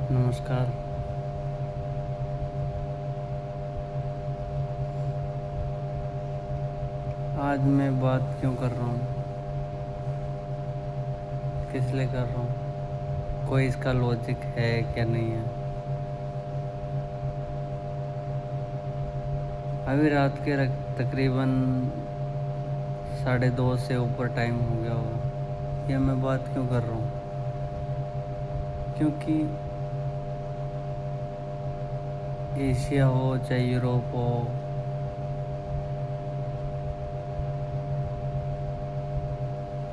नमस्कार। आज मैं बात क्यों कर रहा हूँ, किस लिए कर रहा हूँ, कोई इसका लॉजिक है क्या नहीं है। अभी रात के तकरीबन 2:30 से ऊपर टाइम हो गया होगा। यह मैं बात क्यों कर रहा हूँ, क्योंकि एशिया हो चाहे यूरोप हो,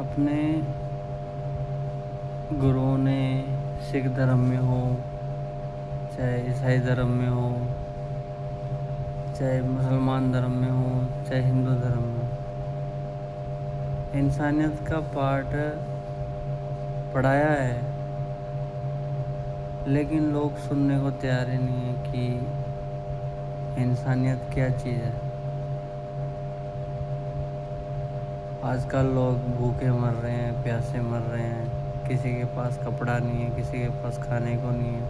अपने गुरुओं ने सिख धर्म में हो चाहे ईसाई धर्म में हो, चाहे मुसलमान धर्म में हो, चाहे हिंदू धर्म में हो, इंसानियत का पाठ पढ़ाया है। लेकिन लोग सुनने को तैयार ही नहीं है कि इंसानियत क्या चीज़ है। आजकल लोग भूखे मर रहे हैं, प्यासे मर रहे हैं, किसी के पास कपड़ा नहीं है, किसी के पास खाने को नहीं है,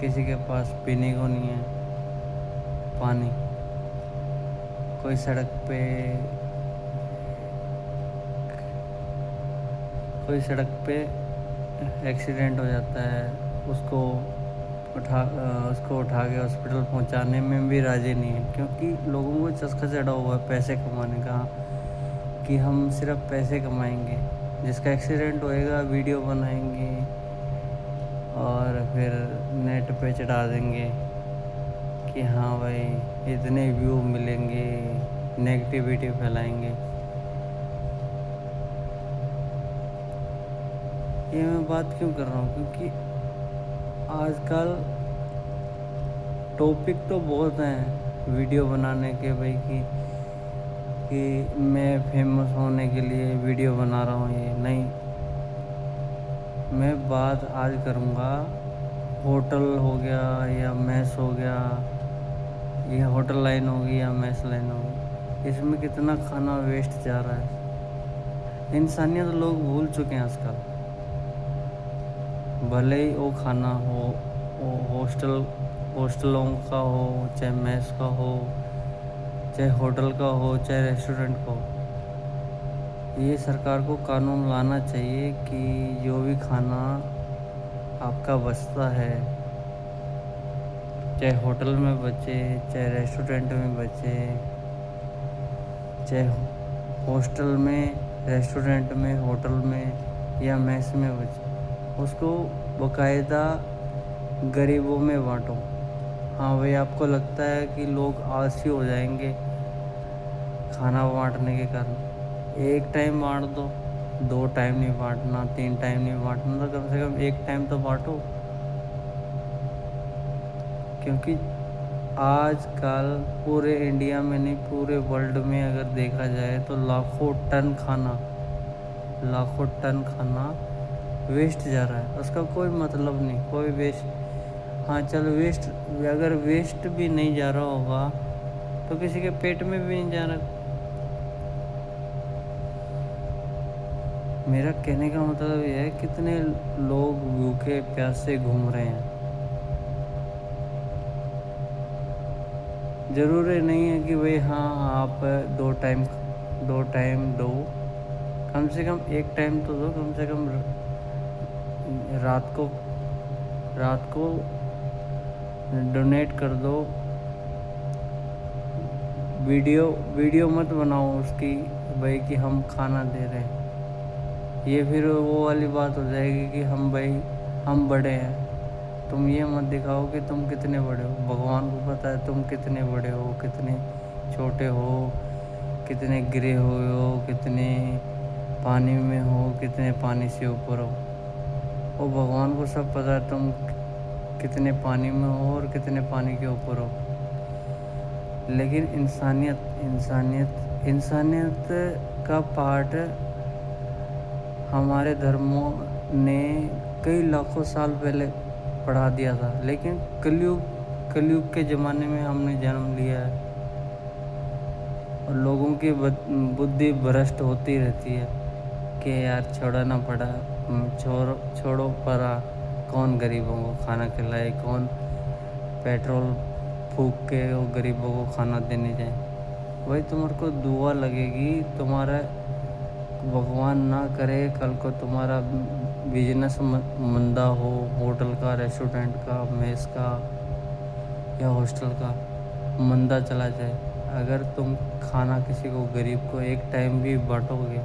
किसी के पास पीने को नहीं है पानी। कोई सड़क पे एक्सीडेंट हो जाता है, उसको उठा के हॉस्पिटल पहुंचाने में भी राजी नहीं है, क्योंकि लोगों को चस्का चढ़ा हुआ है पैसे कमाने का, कि हम सिर्फ पैसे कमाएंगे। जिसका एक्सीडेंट होएगा वीडियो बनाएंगे और फिर नेट पे चढ़ा देंगे कि हाँ भाई इतने व्यू मिलेंगे, नेगेटिविटी फैलाएंगे। ये मैं बात क्यों कर रहा हूँ, क्योंकि आजकल टॉपिक तो बहुत हैं वीडियो बनाने के भाई, कि मैं फेमस होने के लिए वीडियो बना रहा हूँ। ये नहीं, मैं बात आज करूँगा होटल हो गया या मैस हो गया, ये होटल लाइन होगी या मैस लाइन होगी, इसमें कितना खाना वेस्ट जा रहा है। इंसानियत लोग भूल चुके हैं आजकल। भले ही वो खाना हो, वो हॉस्टलों का हो, चाहे मैस का हो, चाहे होटल का हो, चाहे रेस्टोरेंट का हो, ये सरकार को कानून लाना चाहिए कि जो भी खाना आपका बचता है, चाहे होटल में बचे, चाहे रेस्टोरेंट में बचे, चाहे हॉस्टल में, रेस्टोरेंट में, होटल में या मैस में बचे, उसको बाकायदा गरीबों में बांटो। हाँ भाई, आपको लगता है कि लोग आलसी हो जाएंगे खाना बांटने के कारण, एक टाइम बांट दो, 2 टाइम नहीं बांटना, 3 टाइम नहीं बांटना, तो कम से कम एक टाइम तो बांटो। क्योंकि आजकल पूरे इंडिया में नहीं, पूरे वर्ल्ड में अगर देखा जाए तो लाखों टन खाना वेस्ट जा रहा है। उसका कोई मतलब नहीं, कोई वेस्ट। हाँ चल, अगर वेस्ट भी नहीं जा रहा होगा तो किसी के पेट में भी नहीं जा रहा। मेरा कहने का मतलब यह है, कितने लोग भूखे प्यासे घूम रहे हैं। ज़रूरी नहीं है कि भाई हाँ आप 2 टाइम दो, कम से कम एक टाइम तो दो। कम से कम रात को डोनेट कर दो। वीडियो मत बनाओ उसकी भाई कि हम खाना दे रहे हैं। ये फिर वो वाली बात हो जाएगी कि हम बड़े हैं। तुम ये मत दिखाओ कि तुम कितने बड़े हो। भगवान को पता है तुम कितने बड़े हो, कितने छोटे हो, कितने गिरे हुए हो, कितने पानी में हो, कितने पानी से ऊपर हो। वो भगवान को सब पता है तुम कितने पानी में हो और कितने पानी के ऊपर हो। लेकिन इंसानियत का पाठ हमारे धर्मों ने कई लाखों साल पहले पढ़ा दिया था। लेकिन कलयुग के ज़माने में हमने जन्म लिया है और लोगों की बुद्धि भ्रष्ट होती रहती है कि यार छोड़ो पड़ा, छोड़ो परा, कौन गरीबों को खाना खिलाए, कौन पेट्रोल फूक के वो गरीबों को खाना देने जाए। वही तुम्हारे को दुआ लगेगी, तुम्हारा भगवान ना करे कल को तुम्हारा बिजनेस मंदा हो, होटल का, रेस्टोरेंट का, मेस का या हॉस्टल का मंदा चला जाए। अगर तुम खाना किसी को, गरीब को एक टाइम भी बांटोगे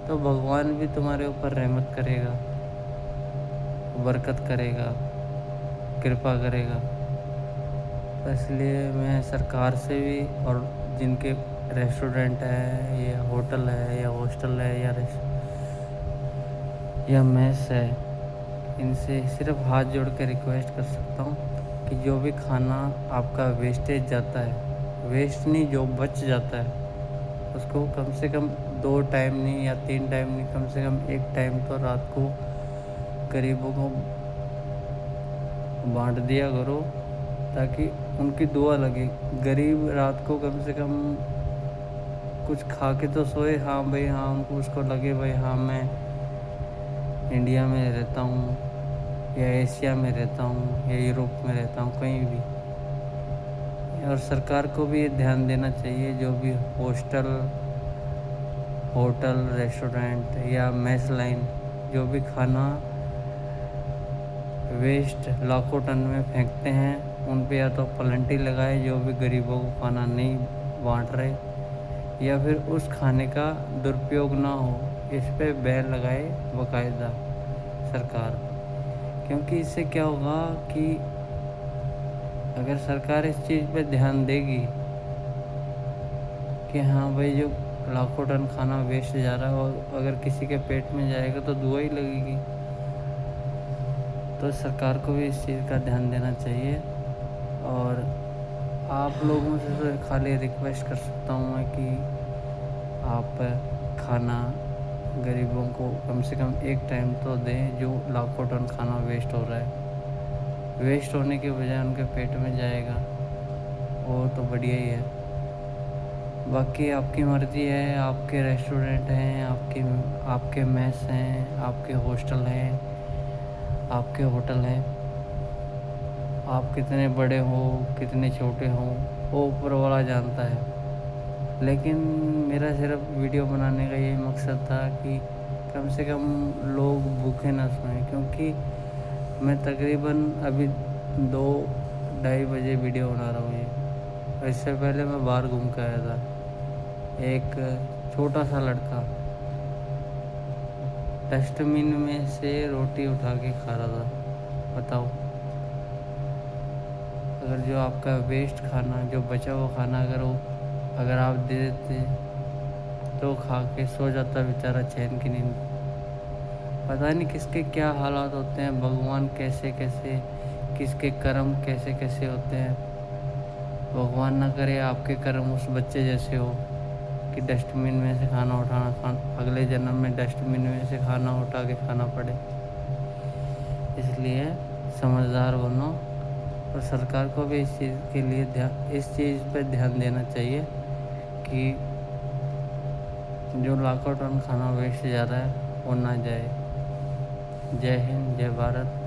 तो भगवान भी तुम्हारे ऊपर रहमत करेगा, बरकत करेगा, कृपा करेगा। तो इसलिए मैं सरकार से भी, और जिनके रेस्टोरेंट है या होटल है या हॉस्टल है या मेस है, इनसे सिर्फ हाथ जोड़ के रिक्वेस्ट कर सकता हूँ कि जो भी खाना आपका वेस्टेज जाता है, वेस्ट नहीं, जो बच जाता है, उसको कम से कम 2 टाइम नहीं या 3 टाइम नहीं, कम से कम 1 टाइम तो रात को गरीबों को बांट दिया करो, ताकि उनकी दुआ लगे। गरीब रात को कम से कम कुछ खा के तो सोए, हाँ भाई, हाँ, उनको उसको लगे भाई हाँ मैं इंडिया में रहता हूँ या एशिया में रहता हूँ या यूरोप में रहता हूँ, कहीं भी। और सरकार को भी ध्यान देना चाहिए, जो भी होटल, रेस्टोरेंट या मेस लाइन जो भी खाना वेस्ट लाखों टन में फेंकते हैं, उन पे या तो पेनल्टी लगाए, जो भी गरीबों को खाना नहीं बांट रहे, या फिर उस खाने का दुरुपयोग ना हो, इस पे बैन लगाए बाकायदा सरकार। क्योंकि इससे क्या होगा कि अगर सरकार इस चीज़ पे ध्यान देगी कि हाँ भाई, जो लाखों टन खाना वेस्ट जा रहा है और अगर किसी के पेट में जाएगा तो दुआ ही लगेगी। तो सरकार को भी इस चीज़ का ध्यान देना चाहिए। और आप लोगों से तो खाली रिक्वेस्ट कर सकता हूँ मैं कि आप खाना गरीबों को कम से कम 1 टाइम तो दें, जो लाखों टन खाना वेस्ट हो रहा है। वेस्ट होने के बजाय उनके पेट में जाएगा, वो तो बढ़िया ही है। बाकी आपकी मर्ज़ी है, आपके रेस्टोरेंट हैं, आपके मेस हैं, आपके हॉस्टल हैं, आपके होटल हैं, आप कितने बड़े हो, कितने छोटे हो, वो ऊपर वाला जानता है। लेकिन मेरा सिर्फ वीडियो बनाने का यही मकसद था कि कम से कम लोग भूखे ना सोएं, क्योंकि मैं तकरीबन अभी 2-2:30 बजे वीडियो बना रहा हूँ ये। इससे पहले मैं बाहर घूम के आया था। एक छोटा सा लड़का डस्टबिन में से रोटी उठा के खा रहा था। बताओ, अगर जो आपका वेस्ट खाना, जो बचा हुआ खाना अगर आप दे देते तो खा के सो जाता बेचारा चैन की नींद। पता नहीं किसके क्या हालात होते हैं, भगवान कैसे कैसे, किसके कर्म कैसे कैसे होते हैं। भगवान ना करे आपके कर्म उस बच्चे जैसे हो कि डस्टबिन में से अगले जन्म में डस्टबिन में से खाना उठा के खाना पड़े। इसलिए समझदार बनो, और सरकार को भी इस चीज़ पर ध्यान देना चाहिए कि जो लाखों टन खाना वेस्ट जा रहा है वो ना जाए। जय हिंद, जय भारत।